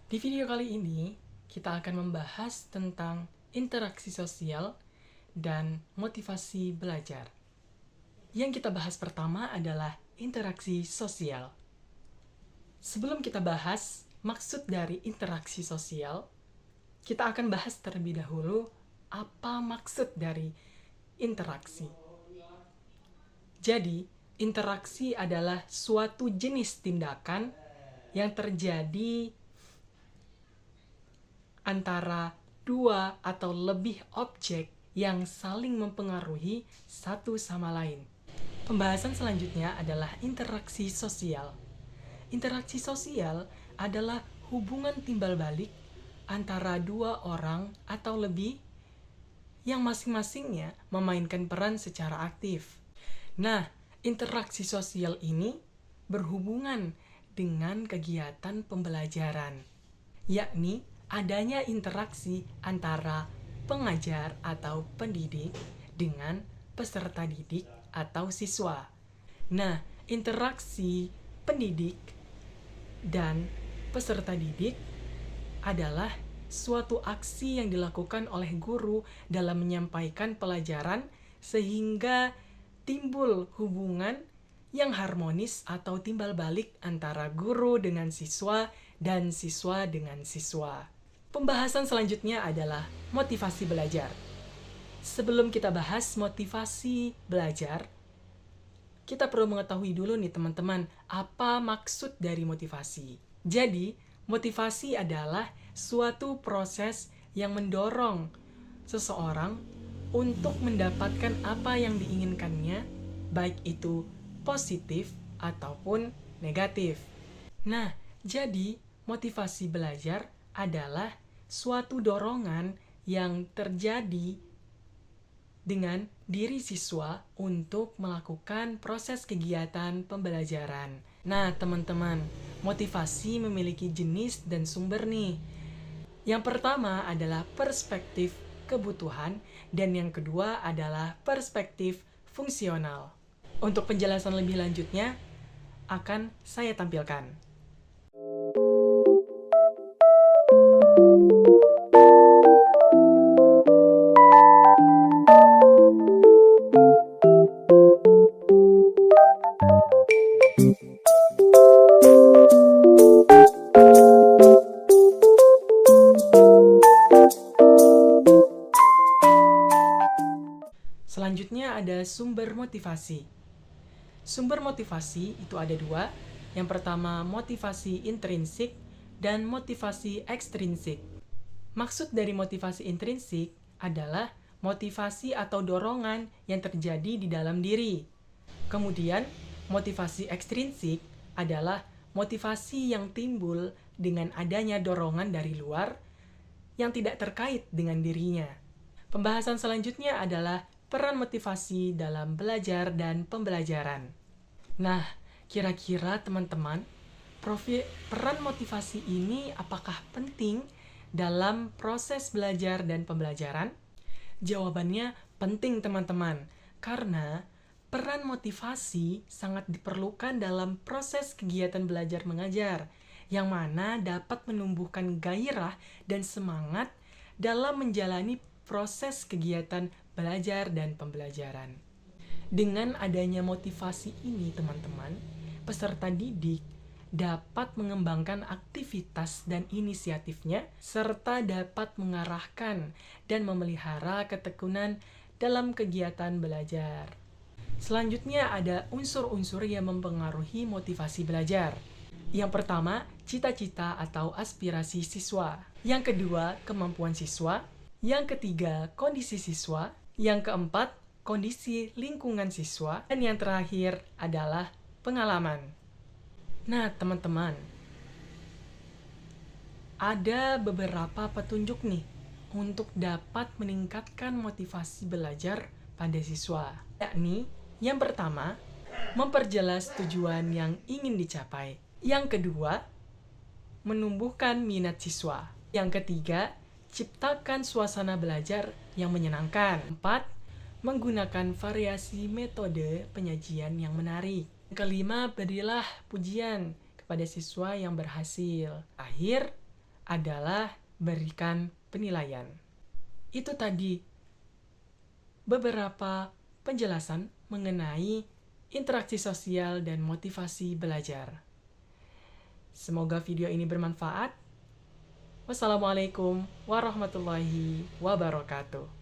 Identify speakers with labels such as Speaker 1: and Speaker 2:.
Speaker 1: Di video kali ini, kita akan membahas tentang interaksi sosial dan motivasi belajar. Yang kita bahas pertama adalah interaksi sosial. Sebelum kita bahas maksud dari interaksi sosial, kita akan bahas terlebih dahulu apa maksud dari interaksi. Jadi, interaksi adalah suatu jenis tindakan yang terjadi antara dua atau lebih objek yang saling mempengaruhi satu sama lain. Pembahasan selanjutnya adalah interaksi sosial. Interaksi sosial adalah hubungan timbal balik antara dua orang atau lebih yang masing-masingnya memainkan peran secara aktif. Nah, interaksi sosial ini berhubungan dengan kegiatan pembelajaran, yakni adanya interaksi antara pengajar atau pendidik dengan peserta didik atau siswa. Nah, interaksi pendidik dan peserta didik adalah suatu aksi yang dilakukan oleh guru dalam menyampaikan pelajaran sehingga timbul hubungan yang harmonis atau timbal balik antara guru dengan siswa dan siswa dengan siswa. Pembahasan selanjutnya adalah motivasi belajar. Sebelum kita bahas motivasi belajar, kita perlu mengetahui dulu nih teman-teman, apa maksud dari motivasi. Jadi, motivasi adalah suatu proses yang mendorong seseorang untuk mendapatkan apa yang diinginkannya, baik itu positif ataupun negatif. Nah, jadi motivasi belajar adalah suatu dorongan yang terjadi dengan diri siswa untuk melakukan proses kegiatan pembelajaran. Nah, teman-teman, motivasi memiliki jenis dan sumber nih. Yang pertama adalah perspektif kebutuhan dan yang kedua adalah perspektif fungsional. Untuk penjelasan lebih lanjutnya akan saya tampilkan. Selanjutnya ada sumber motivasi. Sumber motivasi itu ada dua. Yang pertama motivasi intrinsik dan motivasi ekstrinsik. Maksud dari motivasi intrinsik adalah motivasi atau dorongan yang terjadi di dalam diri. Kemudian motivasi ekstrinsik adalah motivasi yang timbul dengan adanya dorongan dari luar yang tidak terkait dengan dirinya. Pembahasan selanjutnya adalah peran motivasi dalam belajar dan pembelajaran. Nah, kira-kira teman-teman, peran motivasi ini apakah penting dalam proses belajar dan pembelajaran? Jawabannya penting teman-teman, karena peran motivasi sangat diperlukan dalam proses kegiatan belajar mengajar, yang mana dapat menumbuhkan gairah dan semangat dalam menjalani proses kegiatan belajar dan pembelajaran. Dengan adanya motivasi ini, teman-teman, peserta didik dapat mengembangkan aktivitas dan inisiatifnya, serta dapat mengarahkan dan memelihara ketekunan dalam kegiatan belajar. Selanjutnya ada unsur-unsur yang mempengaruhi motivasi belajar. Yang pertama, cita-cita atau aspirasi siswa. Yang kedua, kemampuan siswa. Yang ketiga, kondisi siswa. Yang keempat, kondisi lingkungan siswa. Dan yang terakhir adalah pengalaman. Nah, teman-teman, ada beberapa petunjuk nih untuk dapat meningkatkan motivasi belajar pada siswa. Yakni, yang pertama, memperjelas tujuan yang ingin dicapai. Yang kedua, menumbuhkan minat siswa. Yang ketiga, ciptakan suasana belajar yang menyenangkan. 4. Menggunakan variasi metode penyajian yang menarik. Kelima, berilah pujian kepada siswa yang berhasil. Akhir, adalah berikan penilaian. Itu tadi beberapa penjelasan mengenai interaksi sosial dan motivasi belajar. Semoga video ini bermanfaat. Wassalamualaikum warahmatullahi wabarakatuh.